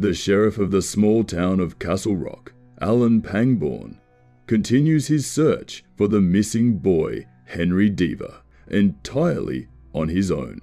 The sheriff of the small town of Castle Rock, Alan Pangborn, continues his search for the missing boy, Henry Deaver, entirely on his own.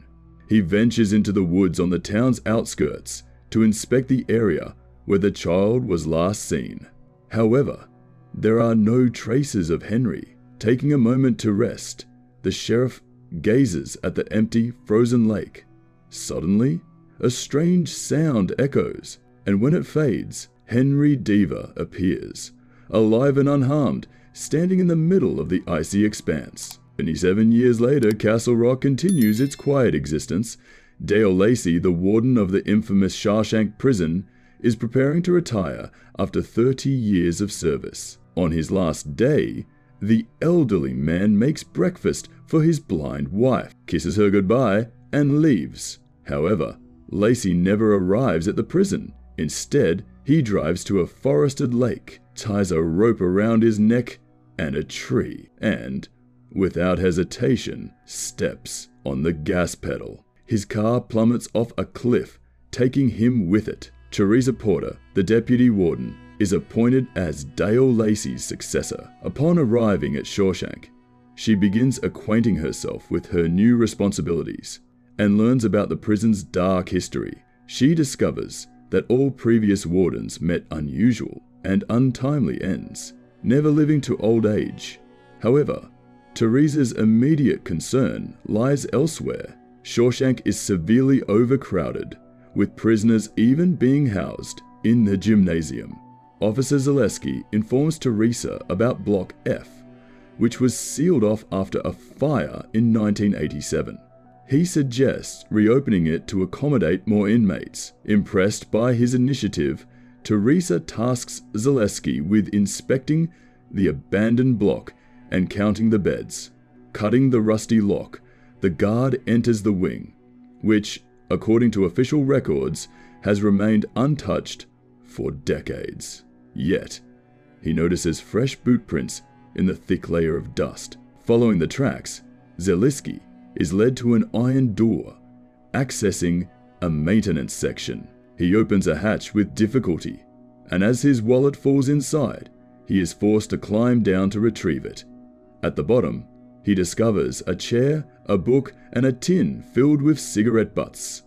He ventures into the woods on the town's outskirts to inspect the area where the child was last seen. However, there are no traces of Henry. Taking a moment to rest, the sheriff gazes at the empty, frozen lake. Suddenly, a strange sound echoes, and when it fades, Henry Deaver appears, alive and unharmed, standing in the middle of the icy expanse. 27 years later, Castle Rock continues its quiet existence. Dale Lacey, the warden of the infamous Shawshank prison, is preparing to retire after 30 years of service. On his last day, the elderly man makes breakfast for his blind wife, kisses her goodbye, and leaves. However, Lacey never arrives at the prison. Instead, he drives to a forested lake, ties a rope around his neck and a tree, and, without hesitation, steps on the gas pedal. His car plummets off a cliff, taking him with it. Teresa Porter, the deputy warden, is appointed as Dale Lacey's successor. Upon arriving at Shawshank, she begins acquainting herself with her new responsibilities and learns about the prison's dark history. She discovers that all previous wardens met unusual and untimely ends, never living to old age. However, Teresa's immediate concern lies elsewhere. Shawshank is severely overcrowded, with prisoners even being housed in the gymnasium. Officer Zaleski informs Teresa about Block F, which was sealed off after a fire in 1987. He suggests reopening it to accommodate more inmates. Impressed by his initiative, Teresa tasks Zaleski with inspecting the abandoned block and counting the beds. Cutting the rusty lock, the guard enters the wing, which, according to official records, has remained untouched for decades. Yet, he notices fresh boot prints in the thick layer of dust. Following the tracks, Zaleski is led to an iron door, accessing a maintenance section. He opens a hatch with difficulty, and as his wallet falls inside, he is forced to climb down to retrieve it. At the bottom, he discovers a chair, a book, and a tin filled with cigarette butts.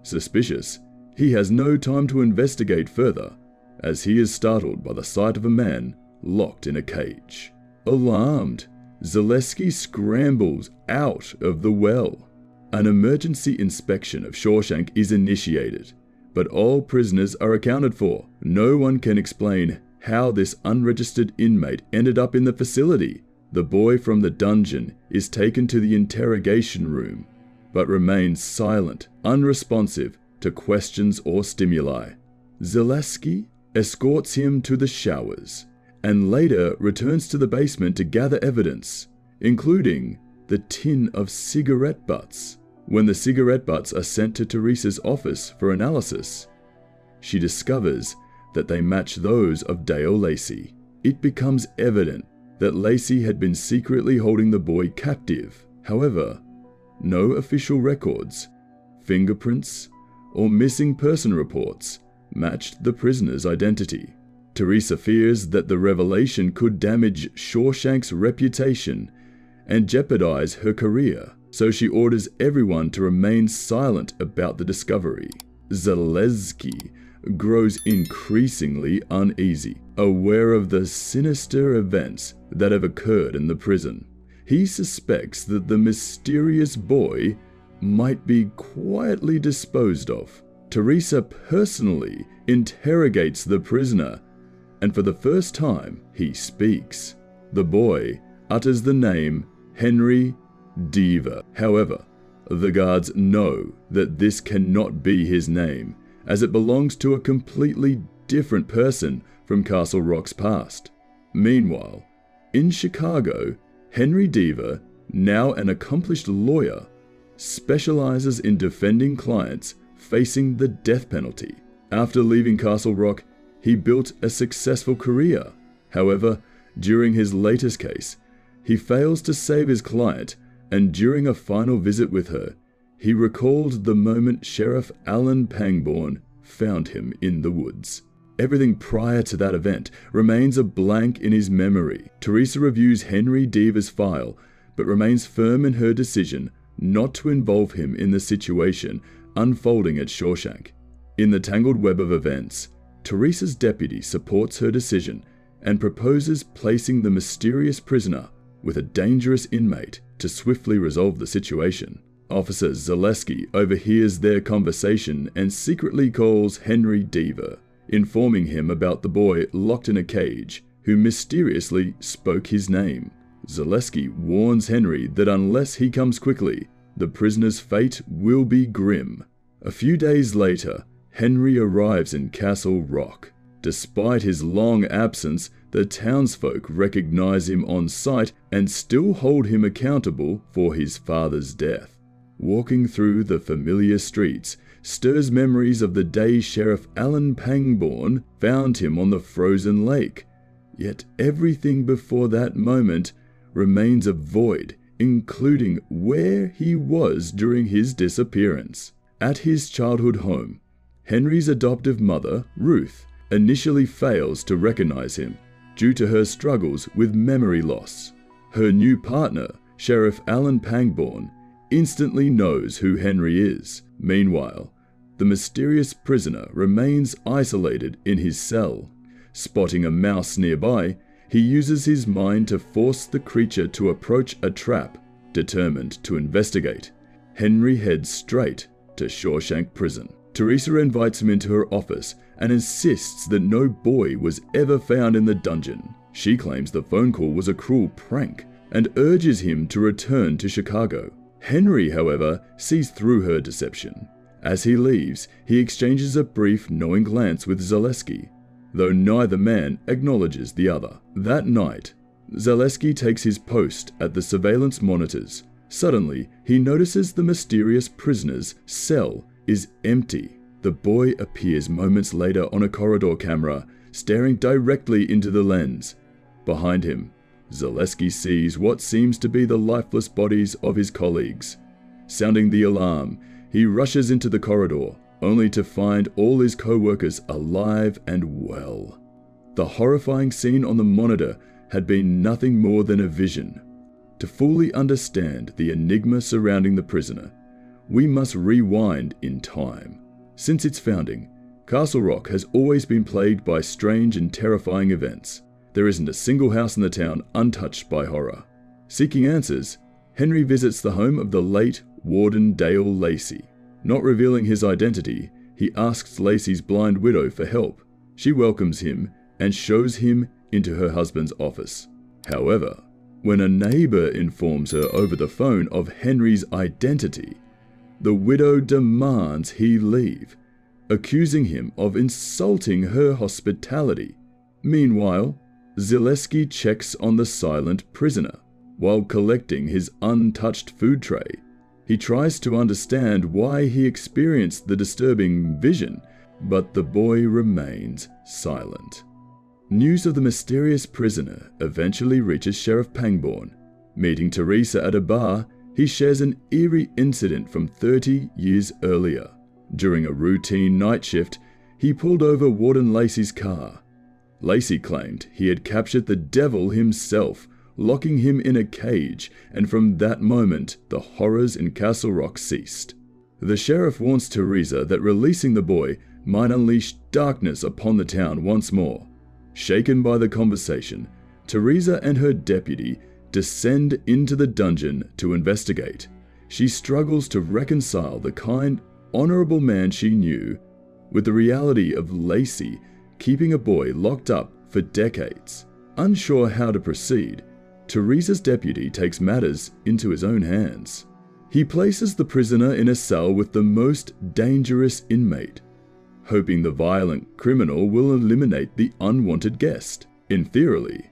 Suspicious, he has no time to investigate further, as he is startled by the sight of a man locked in a cage. Alarmed, Zaleski scrambles out of the well. An emergency inspection of Shawshank is initiated, but all prisoners are accounted for. No one can explain how this unregistered inmate ended up in the facility. The boy from the dungeon is taken to the interrogation room, but remains silent, unresponsive to questions or stimuli. Zaleski escorts him to the showers, and later returns to the basement to gather evidence, including the tin of cigarette butts. When the cigarette butts are sent to Teresa's office for analysis, she discovers that they match those of Dale Lacey. It becomes evident that Lacey had been secretly holding the boy captive. However, no official records, fingerprints, or missing person reports matched the prisoner's identity. Teresa fears that the revelation could damage Shawshank's reputation and jeopardize her career, so she orders everyone to remain silent about the discovery. Zaleski grows increasingly uneasy, aware of the sinister events that have occurred in the prison. He suspects that the mysterious boy might be quietly disposed of. Teresa personally interrogates the prisoner, and for the first time, he speaks. The boy utters the name Henry Deaver. However, the guards know that this cannot be his name, as it belongs to a completely different person from Castle Rock's past. Meanwhile, in Chicago, Henry Deaver, now an accomplished lawyer, specializes in defending clients facing the death penalty. After leaving Castle Rock, he built a successful career. However, during his latest case, he fails to save his client, and during a final visit with her, he recalled the moment Sheriff Alan Pangborn found him in the woods. Everything prior to that event remains a blank in his memory. Teresa reviews Henry Deaver's file, but remains firm in her decision not to involve him in the situation unfolding at Shawshank. In the tangled web of events, Teresa's deputy supports her decision and proposes placing the mysterious prisoner with a dangerous inmate to swiftly resolve the situation. Officer Zaleski overhears their conversation and secretly calls Henry Deaver, informing him about the boy locked in a cage who mysteriously spoke his name. Zaleski warns Henry that unless he comes quickly, the prisoner's fate will be grim. A few days later, Henry arrives in Castle Rock. Despite his long absence, the townsfolk recognize him on sight and still hold him accountable for his father's death. Walking through the familiar streets stirs memories of the day Sheriff Alan Pangborn found him on the frozen lake. Yet everything before that moment remains a void, including where he was during his disappearance. At his childhood home, Henry's adoptive mother, Ruth, initially fails to recognize him due to her struggles with memory loss. Her new partner, Sheriff Alan Pangborn, instantly knows who Henry is. Meanwhile, the mysterious prisoner remains isolated in his cell. Spotting a mouse nearby, he uses his mind to force the creature to approach a trap. Determined to investigate, Henry heads straight to Shawshank Prison. Teresa invites him into her office and insists that no boy was ever found in the dungeon. She claims the phone call was a cruel prank and urges him to return to Chicago. Henry, however, sees through her deception. As he leaves, he exchanges a brief, knowing glance with Zaleski, though neither man acknowledges the other. That night, Zaleski takes his post at the surveillance monitors. Suddenly, he notices the mysterious prisoner's cell is empty. The boy appears moments later on a corridor camera, staring directly into the lens. Behind him, Zaleski sees what seems to be the lifeless bodies of his colleagues. Sounding the alarm, he rushes into the corridor, only to find all his co-workers alive and well. The horrifying scene on the monitor had been nothing more than a vision. To fully understand the enigma surrounding the prisoner, we must rewind in time. Since its founding, Castle Rock has always been plagued by strange and terrifying events. There isn't a single house in the town untouched by horror. Seeking answers, Henry visits the home of the late Warden Dale Lacey. Not revealing his identity, he asks Lacey's blind widow for help. She welcomes him and shows him into her husband's office. However, when a neighbor informs her over the phone of Henry's identity, the widow demands he leave, accusing him of insulting her hospitality. Meanwhile, Zaleski checks on the silent prisoner. While collecting his untouched food tray, he tries to understand why he experienced the disturbing vision, but the boy remains silent. News of the mysterious prisoner eventually reaches Sheriff Pangborn. Meeting Teresa at a bar, he shares an eerie incident from 30 years earlier. During a routine night shift, he pulled over Warden Lacey's car. Lacey claimed he had captured the devil himself, locking him in a cage, and from that moment, the horrors in Castle Rock ceased. The sheriff warns Teresa that releasing the boy might unleash darkness upon the town once more. Shaken by the conversation, Teresa and her deputy descend into the dungeon to investigate. She struggles to reconcile the kind, honorable man she knew with the reality of Lacey keeping a boy locked up for decades. Unsure how to proceed, Teresa's deputy takes matters into his own hands. He places the prisoner in a cell with the most dangerous inmate, hoping the violent criminal will eliminate the unwanted guest. In theory,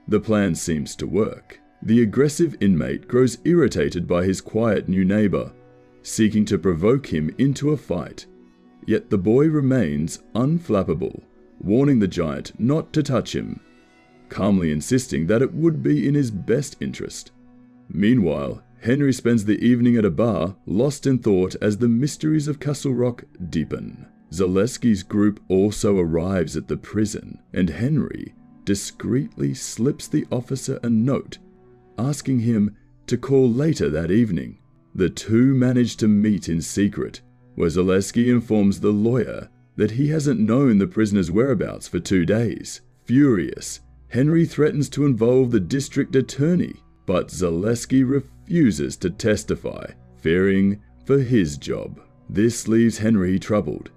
the plan seems to work. The aggressive inmate grows irritated by his quiet new neighbor, seeking to provoke him into a fight. Yet the boy remains unflappable, warning the giant not to touch him, calmly insisting that it would be in his best interest. Meanwhile, Henry spends the evening at a bar, lost in thought as the mysteries of Castle Rock deepen. Zaleski's group also arrives at the prison, and Henry discreetly slips the officer a note asking him to call later that evening. The two manage to meet in secret, where Zaleski informs the lawyer that he hasn't known the prisoner's whereabouts for 2 days. Furious, Henry threatens to involve the district attorney, but Zaleski refuses to testify, fearing for his job. This leaves Henry troubled.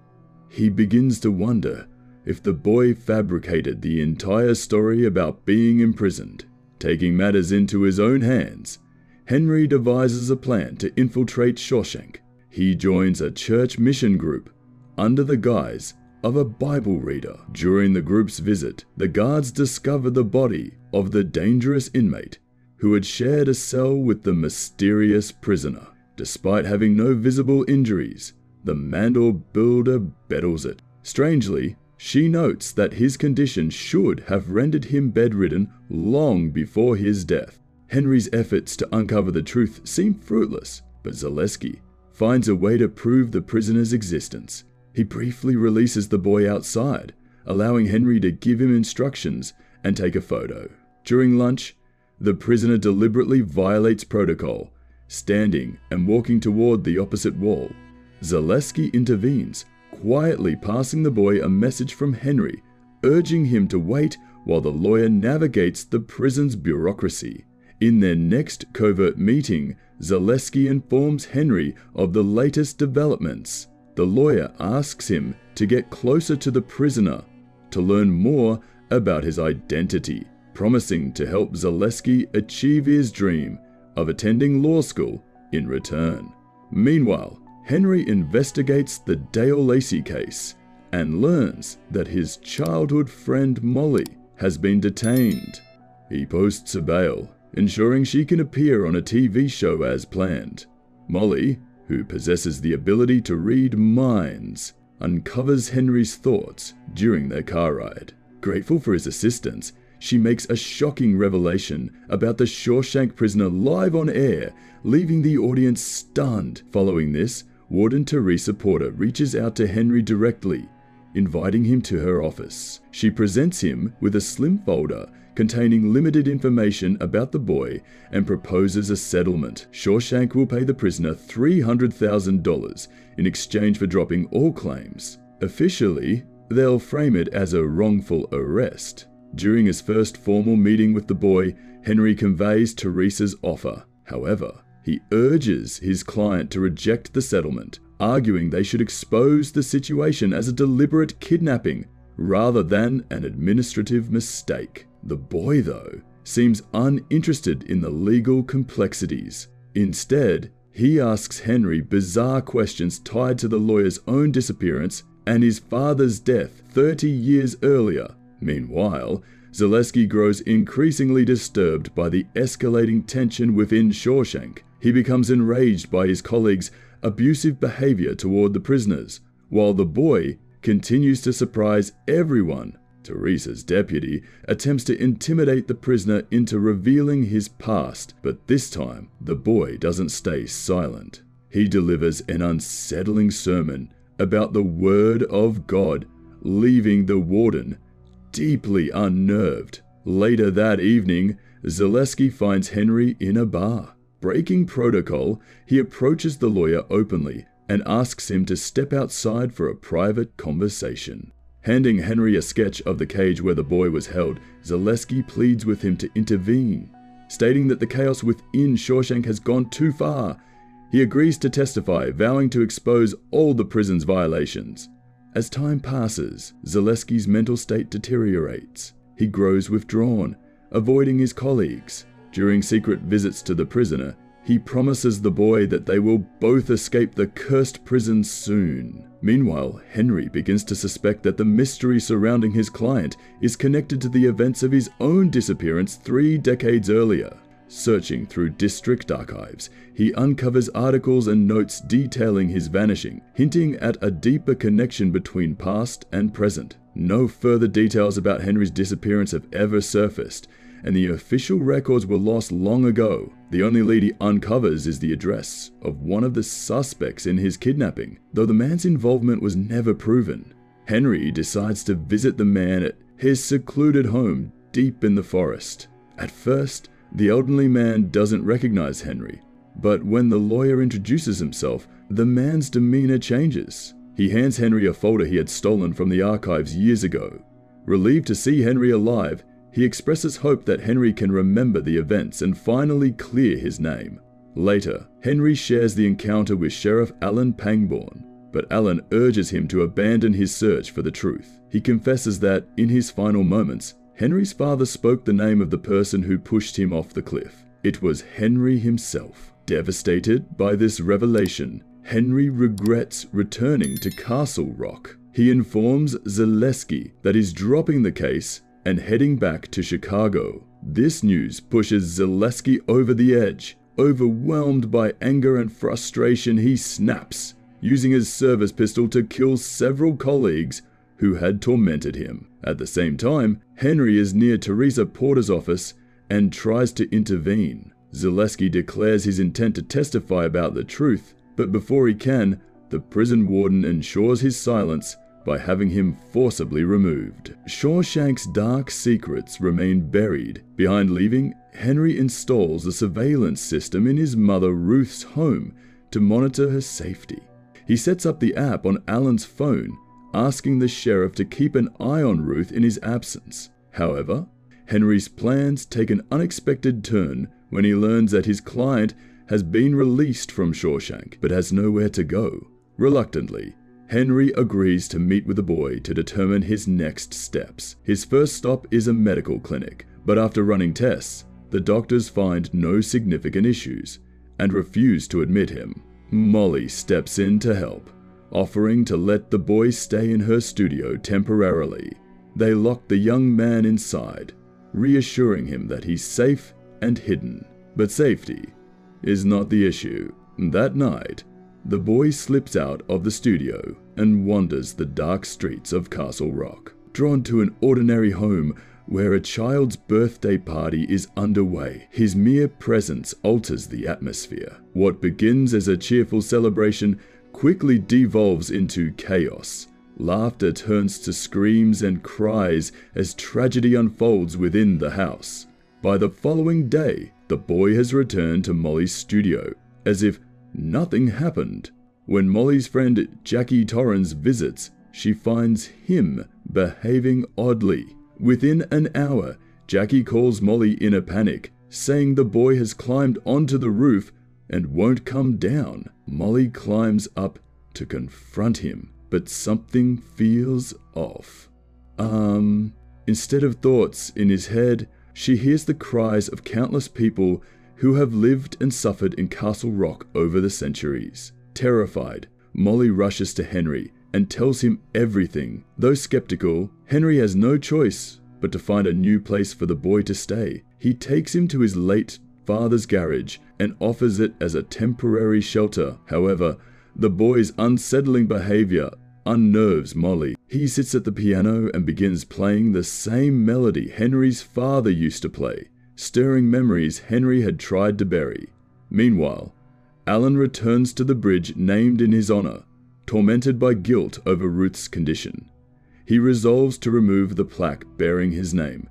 He begins to wonder if the boy fabricated the entire story about being imprisoned. Taking matters into his own hands, Henry devises a plan to infiltrate Shawshank. He joins a church mission group under the guise of a Bible reader. During the group's visit, the guards discover the body of the dangerous inmate who had shared a cell with the mysterious prisoner. Despite having no visible injuries, the Mandor builder bettles it. Strangely, she notes that his condition should have rendered him bedridden long before his death. Henry's efforts to uncover the truth seem fruitless, but Zaleski finds a way to prove the prisoner's existence. He briefly releases the boy outside, allowing Henry to give him instructions and take a photo. During lunch, the prisoner deliberately violates protocol, standing and walking toward the opposite wall. Zaleski intervenes, quietly passing the boy a message from Henry, urging him to wait while the lawyer navigates the prison's bureaucracy. In their next covert meeting, Zaleski informs Henry of the latest developments. The lawyer asks him to get closer to the prisoner to learn more about his identity, promising to help Zaleski achieve his dream of attending law school in return. Meanwhile, Henry investigates the Dale Lacey case and learns that his childhood friend Molly has been detained. He posts a bail, ensuring she can appear on a TV show as planned. Molly, who possesses the ability to read minds, uncovers Henry's thoughts during their car ride. Grateful for his assistance, she makes a shocking revelation about the Shawshank prisoner live on air, leaving the audience stunned. Following this, Warden Teresa Porter reaches out to Henry directly, inviting him to her office. She presents him with a slim folder containing limited information about the boy and proposes a settlement. Shawshank will pay the prisoner $300,000 in exchange for dropping all claims. Officially, they'll frame it as a wrongful arrest. During his first formal meeting with the boy, Henry conveys Teresa's offer. However, he urges his client to reject the settlement, arguing they should expose the situation as a deliberate kidnapping rather than an administrative mistake. The boy, though, seems uninterested in the legal complexities. Instead, he asks Henry bizarre questions tied to the lawyer's own disappearance and his father's death 30 years earlier. Meanwhile, Zaleski grows increasingly disturbed by the escalating tension within Shawshank. He becomes enraged by his colleagues' abusive behavior toward the prisoners, while the boy continues to surprise everyone. Teresa's deputy attempts to intimidate the prisoner into revealing his past, but this time the boy doesn't stay silent. He delivers an unsettling sermon about the Word of God, leaving the warden deeply unnerved. Later that evening, Zaleski finds Henry in a bar. Breaking protocol, he approaches the lawyer openly and asks him to step outside for a private conversation. Handing Henry a sketch of the cage where the boy was held, Zaleski pleads with him to intervene, stating that the chaos within Shawshank has gone too far. He agrees to testify, vowing to expose all the prison's violations. As time passes, Zaleski's mental state deteriorates. He grows withdrawn, avoiding his colleagues. During secret visits to the prisoner, he promises the boy that they will both escape the cursed prison soon. Meanwhile, Henry begins to suspect that the mystery surrounding his client is connected to the events of his own disappearance 3 decades earlier. Searching through district archives, he uncovers articles and notes detailing his vanishing, hinting at a deeper connection between past and present. No further details about Henry's disappearance have ever surfaced, and the official records were lost long ago. The only lead he uncovers is the address of one of the suspects in his kidnapping, though the man's involvement was never proven. Henry decides to visit the man at his secluded home deep in the forest. At first, the elderly man doesn't recognize Henry, but when the lawyer introduces himself, the man's demeanor changes. He hands Henry a folder he had stolen from the archives years ago. Relieved to see Henry alive, he expresses hope that Henry can remember the events and finally clear his name. Later, Henry shares the encounter with Sheriff Alan Pangborn, but Alan urges him to abandon his search for the truth. He confesses that, in his final moments, Henry's father spoke the name of the person who pushed him off the cliff. It was Henry himself. Devastated by this revelation, Henry regrets returning to Castle Rock. He informs Zaleski that he's dropping the case and heading back to Chicago. This news pushes Zaleski over the edge. Overwhelmed by anger and frustration, he snaps, using his service pistol to kill several colleagues who had tormented him. At the same time, Henry is near Teresa Porter's office and tries to intervene. Zaleski declares his intent to testify about the truth, but before he can, the prison warden ensures his silence by having him forcibly removed. Shawshank's dark secrets remain buried. Behind leaving, Henry installs a surveillance system in his mother Ruth's home to monitor her safety. He sets up the app on Alan's phone, asking the sheriff to keep an eye on Ruth in his absence. However, Henry's plans take an unexpected turn when he learns that his client has been released from Shawshank but has nowhere to go. Reluctantly, Henry agrees to meet with the boy to determine his next steps. His first stop is a medical clinic, but after running tests, the doctors find no significant issues and refuse to admit him. Molly steps in to help, offering to let the boy stay in her studio temporarily. They lock the young man inside, reassuring him that he's safe and hidden. But safety is not the issue. That night, the boy slips out of the studio and wanders the dark streets of Castle Rock, drawn to an ordinary home where a child's birthday party is underway. His mere presence alters the atmosphere. What begins as a cheerful celebration quickly devolves into chaos. Laughter turns to screams and cries as tragedy unfolds within the house. By the following day, the boy has returned to Molly's studio, as if nothing happened. When Molly's friend Jackie Torrens visits, she finds him behaving oddly. Within an hour, Jackie calls Molly in a panic, saying the boy has climbed onto the roof and won't come down. Molly climbs up to confront him, but something feels off. Instead of thoughts in his head, she hears the cries of countless people who have lived and suffered in Castle Rock over the centuries. Terrified, Molly rushes to Henry and tells him everything. Though skeptical, Henry has no choice but to find a new place for the boy to stay. He takes him to his late father's garage and offers it as a temporary shelter. However, the boy's unsettling behavior unnerves Molly. He sits at the piano and begins playing the same melody Henry's father used to play, stirring memories Henry had tried to bury. Meanwhile, Alan returns to the bridge named in his honor, tormented by guilt over Ruth's condition. He resolves to remove the plaque bearing his name.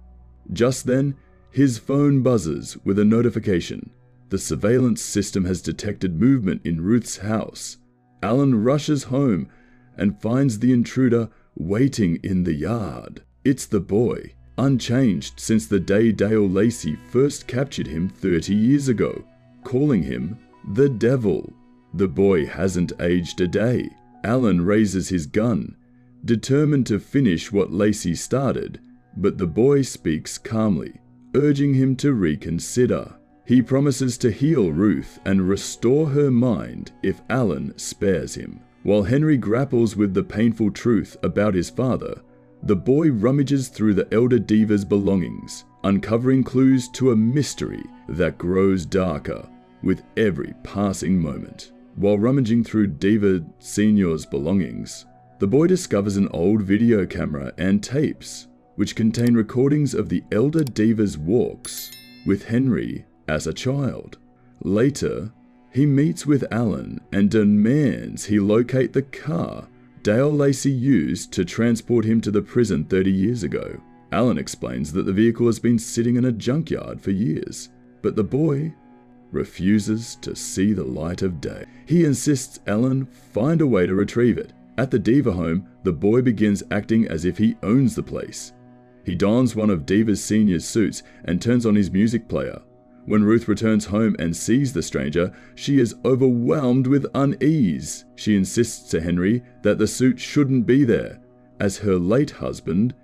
Just then, his phone buzzes with a notification. The surveillance system has detected movement in Ruth's house. Alan rushes home and finds the intruder waiting in the yard. It's the boy, unchanged since the day Dale Lacey first captured him 30 years ago, calling him the devil. The boy hasn't aged a day. Alan raises his gun, determined to finish what Lacey started, but the boy speaks calmly, urging him to reconsider. He promises to heal Ruth and restore her mind if Alan spares him. While Henry grapples with the painful truth about his father, the boy rummages through the elder diva's belongings, uncovering clues to a mystery that grows darker with every passing moment. While rummaging through Diva Senior's belongings, the boy discovers an old video camera and tapes. which contain recordings of the elder Diva's walks with Henry as a child. Later, he meets with Alan and demands he locate the car Dale Lacey used to transport him to the prison 30 years ago. Alan explains that the vehicle has been sitting in a junkyard for years, but the boy refuses to see the light of day. He insists Alan find a way to retrieve it. At the Diva home, the boy begins acting as if he owns the place. He dons one of Diva's senior's suits and turns on his music player. When Ruth returns home and sees the stranger, she is overwhelmed with unease. She insists to Henry that the suit shouldn't be there, as her late husband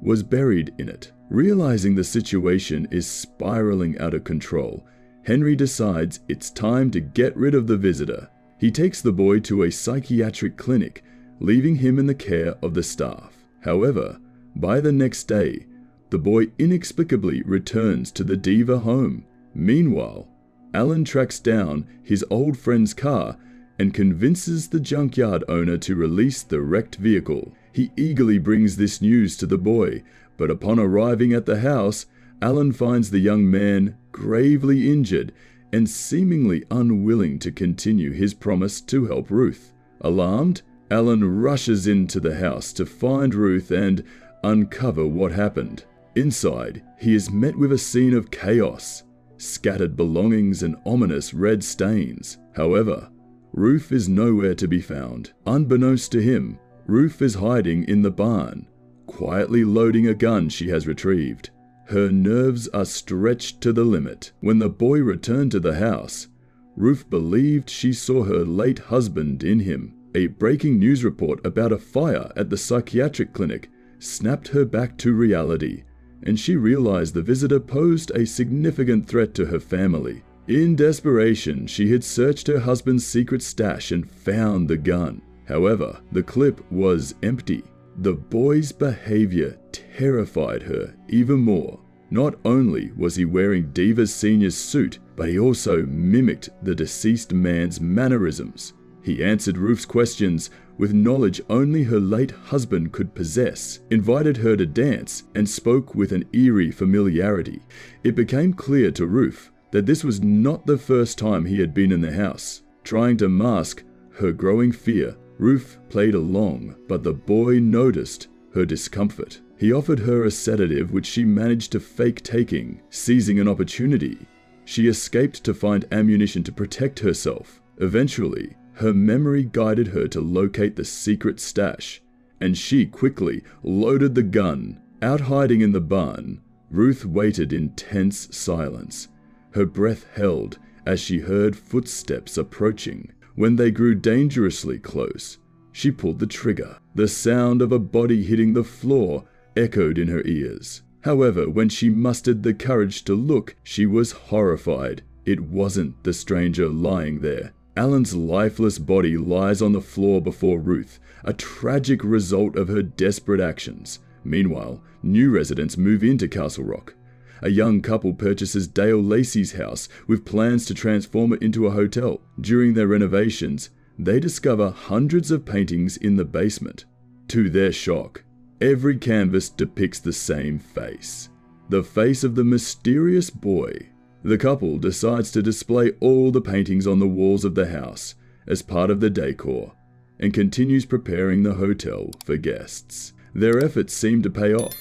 was buried in it. Realizing the situation is spiraling out of control, Henry decides it's time to get rid of the visitor. He takes the boy to a psychiatric clinic, leaving him in the care of the staff. However, by the next day, the boy inexplicably returns to the Diva home. Meanwhile, Alan tracks down his old friend's car and convinces the junkyard owner to release the wrecked vehicle. He eagerly brings this news to the boy, but upon arriving at the house, Alan finds the young man gravely injured and seemingly unwilling to continue his promise to help Ruth. Alarmed, Alan rushes into the house to find Ruth and uncover what happened. Inside, he is met with a scene of chaos, scattered belongings and ominous red stains. However, Ruth is nowhere to be found. Unbeknownst to him, Ruth is hiding in the barn, quietly loading a gun she has retrieved. Her nerves are stretched to the limit. When the boy returned to the house, Ruth believed she saw her late husband in him. A breaking news report about a fire at the psychiatric clinic snapped her back to reality, and she realized the visitor posed a significant threat to her family. In desperation, she had searched her husband's secret stash and found the gun. However, the clip was empty. The boy's behavior terrified her even more. Not only was he wearing Diva's senior's suit, but he also mimicked the deceased man's mannerisms. He answered Ruth's questions with knowledge only her late husband could possess, invited her to dance, and spoke with an eerie familiarity. It became clear to Ruth that this was not the first time he had been in the house. Trying to mask her growing fear, Ruth played along, but the boy noticed her discomfort. He offered her a sedative which she managed to fake taking. Seizing an opportunity, she escaped to find ammunition to protect herself. Eventually, her memory guided her to locate the secret stash, and she quickly loaded the gun. Out hiding in the barn, Ruth waited in tense silence. Her breath held as she heard footsteps approaching. When they grew dangerously close, she pulled the trigger. The sound of a body hitting the floor echoed in her ears. However, when she mustered the courage to look, she was horrified. It wasn't the stranger lying there. Alan's lifeless body lies on the floor before Ruth, a tragic result of her desperate actions. Meanwhile, new residents move into Castle Rock. A young couple purchases Dale Lacey's house with plans to transform it into a hotel. During their renovations, they discover hundreds of paintings in the basement. To their shock, every canvas depicts the same face, the face of the mysterious boy. The couple decides to display all the paintings on the walls of the house as part of the decor, and continues preparing the hotel for guests. Their efforts seem to pay off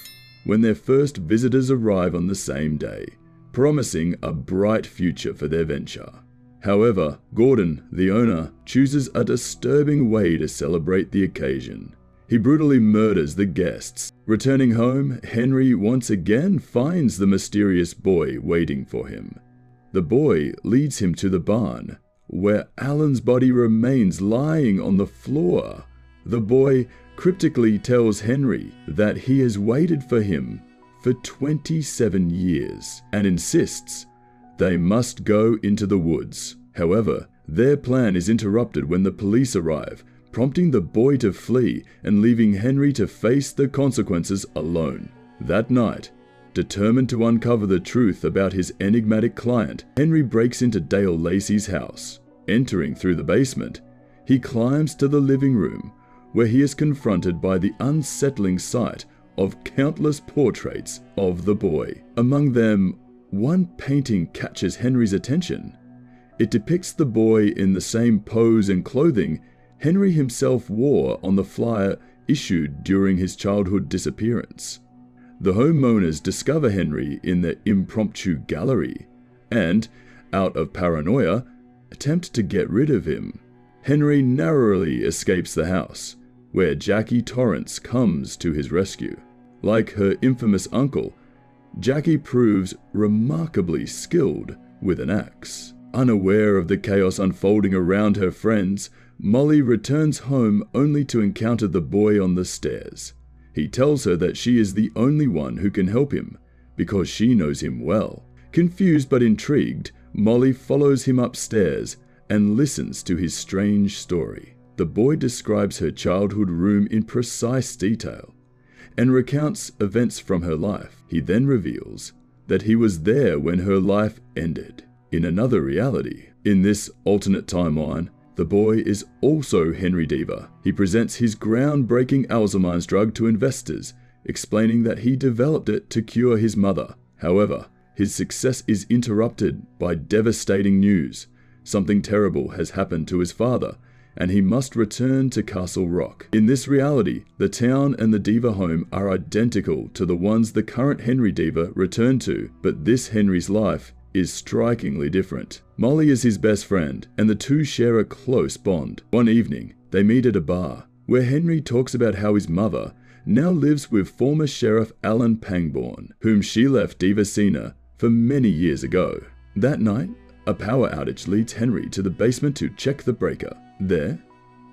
when their first visitors arrive on the same day, promising a bright future for their venture. However, Gordon, the owner, chooses a disturbing way to celebrate the occasion. He brutally murders the guests. Returning home, Henry once again finds the mysterious boy waiting for him. The boy leads him to the barn, where Alan's body remains lying on the floor. The boy cryptically tells Henry that he has waited for him for 27 years and insists they must go into the woods. However, their plan is interrupted when the police arrive, prompting the boy to flee and leaving Henry to face the consequences alone. That night, determined to uncover the truth about his enigmatic client, Henry breaks into Dale Lacey's house. Entering through the basement, he climbs to the living room, where he is confronted by the unsettling sight of countless portraits of the boy. Among them, one painting catches Henry's attention. It depicts the boy in the same pose and clothing Henry himself wore on the flyer issued during his childhood disappearance. The homeowners discover Henry in the impromptu gallery and, out of paranoia, attempt to get rid of him. Henry narrowly escapes the house, where Jackie Torrance comes to his rescue. Like her infamous uncle, Jackie proves remarkably skilled with an axe. Unaware of the chaos unfolding around her friends, Molly returns home only to encounter the boy on the stairs. He tells her that she is the only one who can help him, because she knows him well. Confused but intrigued, Molly follows him upstairs and listens to his strange story. The boy describes her childhood room in precise detail and recounts events from her life. He then reveals that he was there when her life ended. In another reality, in this alternate timeline, the boy is also Henry Deaver. He presents his groundbreaking Alzheimer's drug to investors, explaining that he developed it to cure his mother. However, his success is interrupted by devastating news. Something terrible has happened to his father, and he must return to Castle Rock. In this reality, the town and the Deaver home are identical to the ones the current Henry Deaver returned to, but this Henry's life is strikingly different. Molly is his best friend, and the two share a close bond. One evening, they meet at a bar, where Henry talks about how his mother now lives with former Sheriff Alan Pangborn, whom she left Deaver Senior for many years ago. That night, a power outage leads Henry to the basement to check the breaker. There,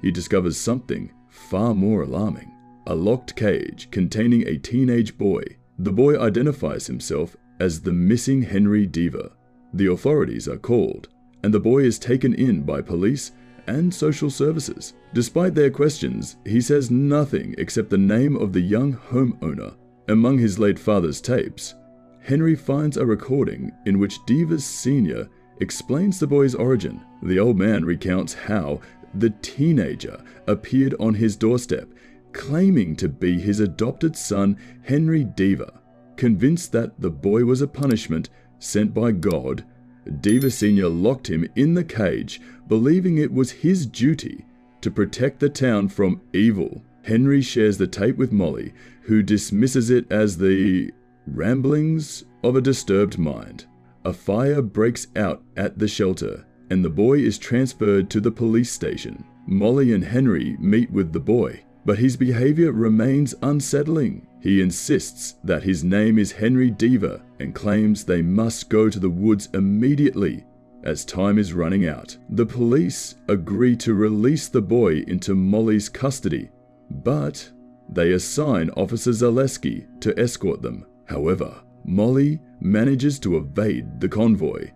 he discovers something far more alarming: a locked cage containing a teenage boy. The boy identifies himself as the missing Henry Deaver. The authorities are called, and the boy is taken in by police and social services. Despite their questions, he says nothing except the name of the young homeowner. Among his late father's tapes, Henry finds a recording in which Deaver Senior explains the boy's origin. The old man recounts how the teenager appeared on his doorstep, claiming to be his adopted son, Henry Deaver. Convinced that the boy was a punishment sent by God, Deaver Senior locked him in the cage, believing it was his duty to protect the town from evil. Henry shares the tape with Molly, who dismisses it as the ramblings of a disturbed mind. A fire breaks out at the shelter, and the boy is transferred to the police station. Molly and Henry meet with the boy, but his behavior remains unsettling. He insists that his name is Henry Deaver and claims they must go to the woods immediately as time is running out. The police agree to release the boy into Molly's custody, but they assign Officer Zaleski to escort them. However, Molly manages to evade the convoy,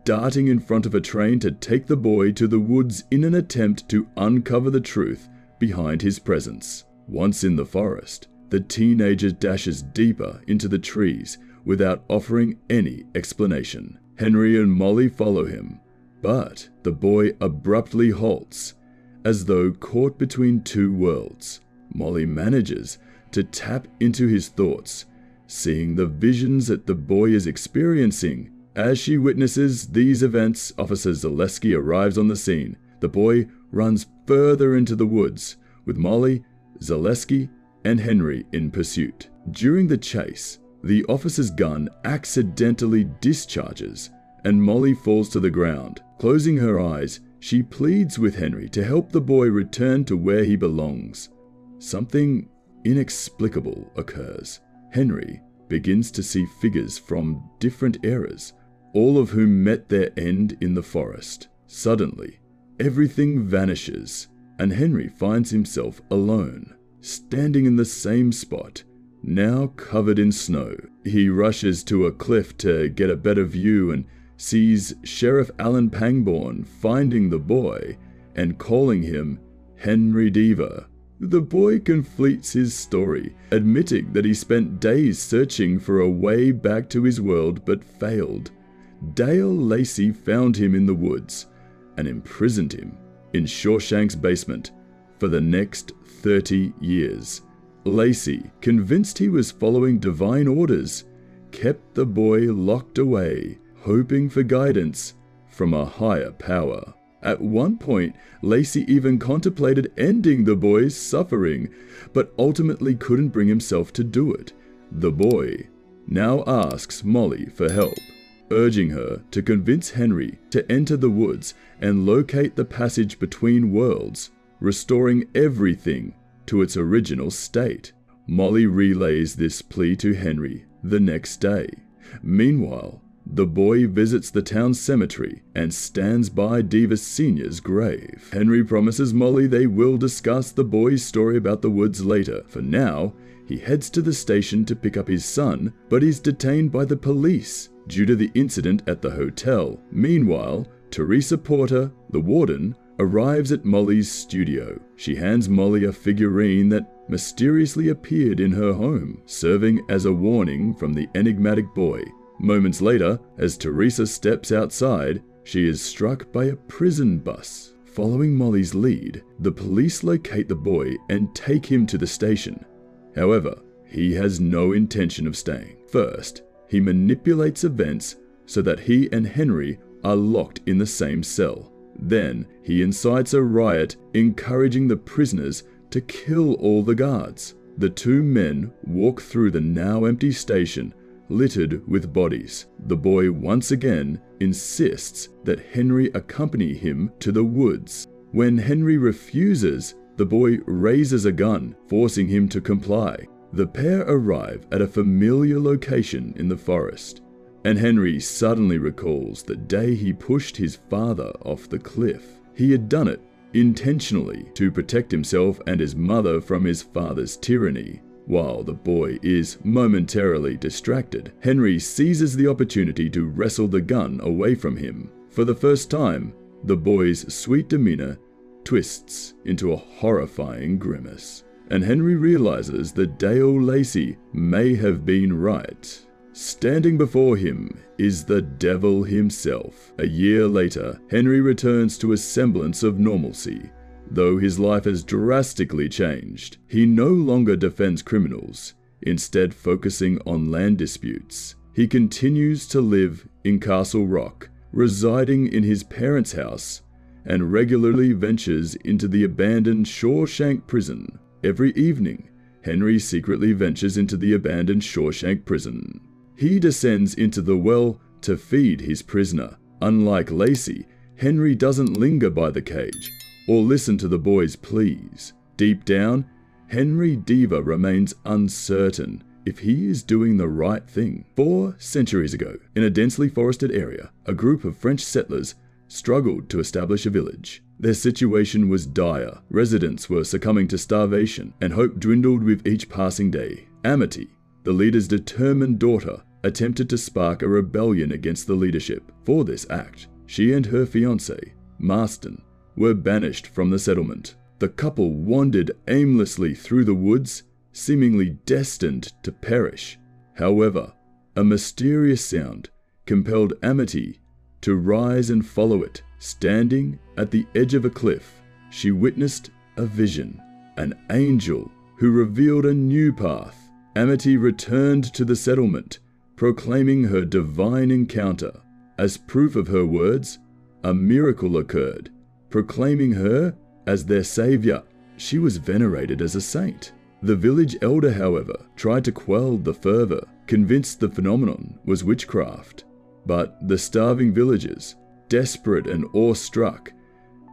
darting in front of a train to take the boy to the woods in an attempt to uncover the truth behind his presence. Once in the forest, the teenager dashes deeper into the trees without offering any explanation. Henry and Molly follow him, but the boy abruptly halts, as though caught between two worlds. Molly manages to tap into his thoughts, seeing the visions that the boy is experiencing. As she witnesses these events, Officer Zaleski arrives on the scene. The boy runs further into the woods, with Molly, Zaleski, and Henry in pursuit. During the chase, the officer's gun accidentally discharges, and Molly falls to the ground. Closing her eyes, she pleads with Henry to help the boy return to where he belongs. Something inexplicable occurs. Henry begins to see figures from different eras, all of whom met their end in the forest. Suddenly, everything vanishes, and Henry finds himself alone, standing in the same spot, now covered in snow. He rushes to a cliff to get a better view and sees Sheriff Alan Pangborn finding the boy and calling him Henry Deaver. The boy completes his story, admitting that he spent days searching for a way back to his world but failed. Dale Lacey found him in the woods and imprisoned him in Shawshank's basement for the next 30 years, Lacey, convinced he was following divine orders, kept the boy locked away, hoping for guidance from a higher power. At one point, Lacey even contemplated ending the boy's suffering, but ultimately couldn't bring himself to do it. The boy now asks Molly for help, urging her to convince Henry to enter the woods and locate the passage between worlds, restoring everything to its original state. Molly relays this plea to Henry the next day. Meanwhile, the boy visits the town cemetery and stands by Diva Sr.'s grave. Henry promises Molly they will discuss the boy's story about the woods later. For now, he heads to the station to pick up his son, but is detained by the police due to the incident at the hotel. Meanwhile, Teresa Porter, the warden, arrives at Molly's studio. She hands Molly a figurine that mysteriously appeared in her home, serving as a warning from the enigmatic boy. Moments later, as Teresa steps outside, she is struck by a prison bus. Following Molly's lead, the police locate the boy and take him to the station. However, he has no intention of staying. First, he manipulates events so that he and Henry are locked in the same cell. Then, he incites a riot, encouraging the prisoners to kill all the guards. The two men walk through the now empty station, littered with bodies. The boy once again insists that Henry accompany him to the woods. When Henry refuses, the boy raises a gun, forcing him to comply. The pair arrive at a familiar location in the forest, and Henry suddenly recalls the day he pushed his father off the cliff. He had done it intentionally to protect himself and his mother from his father's tyranny. While the boy is momentarily distracted, Henry seizes the opportunity to wrestle the gun away from him. For the first time, the boy's sweet demeanor twists into a horrifying grimace, and Henry realizes that Dale Lacey may have been right. Standing before him is the devil himself. A year later, Henry returns to a semblance of normalcy. Though his life has drastically changed, he no longer defends criminals, instead focusing on land disputes. He continues to live in Castle Rock, residing in his parents' house, and regularly ventures into the abandoned Shawshank prison. Every evening, Henry secretly ventures into the abandoned Shawshank prison. He descends into the well to feed his prisoner. Unlike Lacey, Henry doesn't linger by the cage or listen to the boy's pleas. Deep down, Henry Diva remains uncertain if he is doing the right thing. 4 centuries ago, in a densely forested area, a group of French settlers struggled to establish a village. Their situation was dire. Residents were succumbing to starvation, and hope dwindled with each passing day. Amity, the leader's determined daughter, attempted to spark a rebellion against the leadership. For this act, she and her fiancé, Marston, were banished from the settlement. The couple wandered aimlessly through the woods, seemingly destined to perish. However, a mysterious sound compelled Amity to rise and follow it. Standing at the edge of a cliff, she witnessed a vision, an angel who revealed a new path. Amity returned to the settlement, proclaiming her divine encounter. As proof of her words, a miracle occurred, proclaiming her as their savior. She was venerated as a saint. The village elder, however, tried to quell the fervor, convinced the phenomenon was witchcraft. But the starving villagers, desperate and awestruck,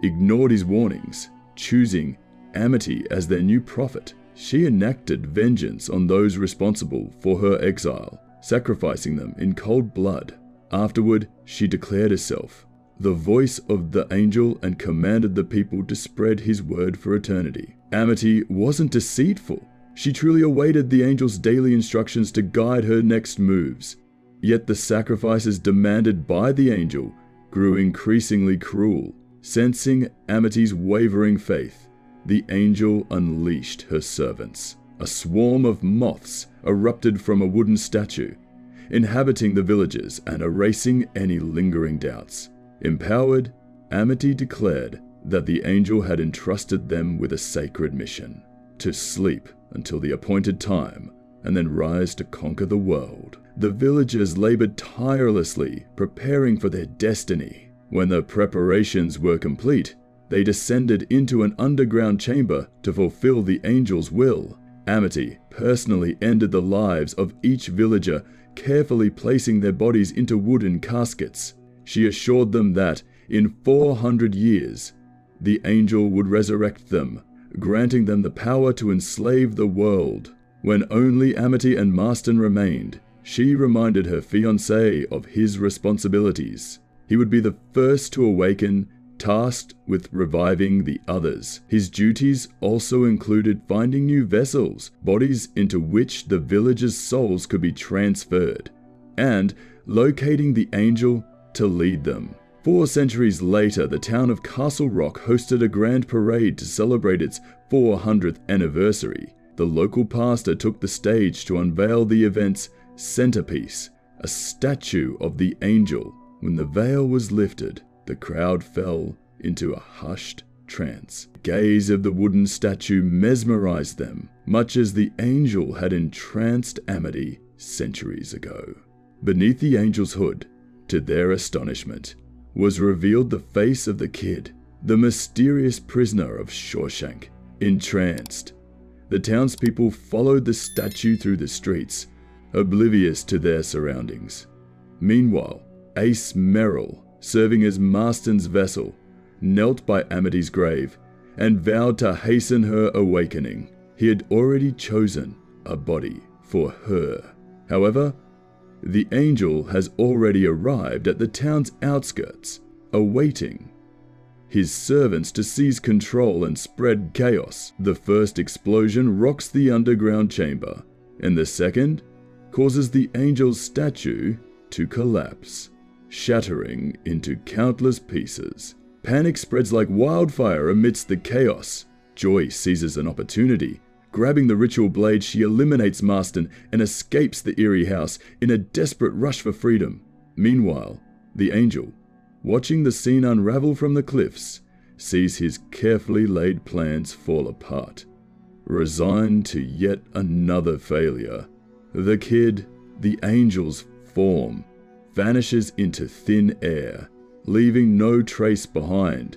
ignored his warnings, choosing Amity as their new prophet. She enacted vengeance on those responsible for her exile, sacrificing them in cold blood. Afterward, she declared herself the voice of the angel and commanded the people to spread his word for eternity. Amity wasn't deceitful. She truly awaited the angel's daily instructions to guide her next moves. Yet the sacrifices demanded by the angel grew increasingly cruel. Sensing Amity's wavering faith, the angel unleashed her servants. A swarm of moths erupted from a wooden statue, inhabiting the villages and erasing any lingering doubts. Empowered, Amity declared that the angel had entrusted them with a sacred mission: to sleep until the appointed time and then rise to conquer the world. The villagers labored tirelessly, preparing for their destiny. When the preparations were complete, they descended into an underground chamber to fulfill the angel's will. Amity personally ended the lives of each villager, carefully placing their bodies into wooden caskets. She assured them that, in 400 years, the angel would resurrect them, granting them the power to enslave the world. When only Amity and Marston remained, she reminded her fiancé of his responsibilities. He would be the first to awaken, tasked with reviving the others. His duties also included finding new vessels, bodies into which the villagers' souls could be transferred, and locating the angel to lead them. 4 centuries later, the town of Castle Rock hosted a grand parade to celebrate its 400th anniversary. The local pastor took the stage to unveil the event's centerpiece, a statue of the angel. When the veil was lifted, the crowd fell into a hushed trance. The gaze of the wooden statue mesmerized them, much as the angel had entranced Amity centuries ago. Beneath the angel's hood, to their astonishment, was revealed the face of the kid, the mysterious prisoner of Shawshank. Entranced, the townspeople followed the statue through the streets, oblivious to their surroundings. Meanwhile, Ace Merrill, serving as Marston's vessel, knelt by Amity's grave and vowed to hasten her awakening. He had already chosen a body for her. However, the angel has already arrived at the town's outskirts, awaiting his servants to seize control and spread chaos. The first explosion rocks the underground chamber, and the second causes the angel's statue to collapse, shattering into countless pieces. Panic spreads like wildfire amidst the chaos. Joy seizes an opportunity. Grabbing the ritual blade, she eliminates Marston and escapes the eerie house in a desperate rush for freedom. Meanwhile, the angel, watching the scene unravel from the cliffs, sees his carefully laid plans fall apart. Resigned to yet another failure, the kid, the angel's form, vanishes into thin air, leaving no trace behind.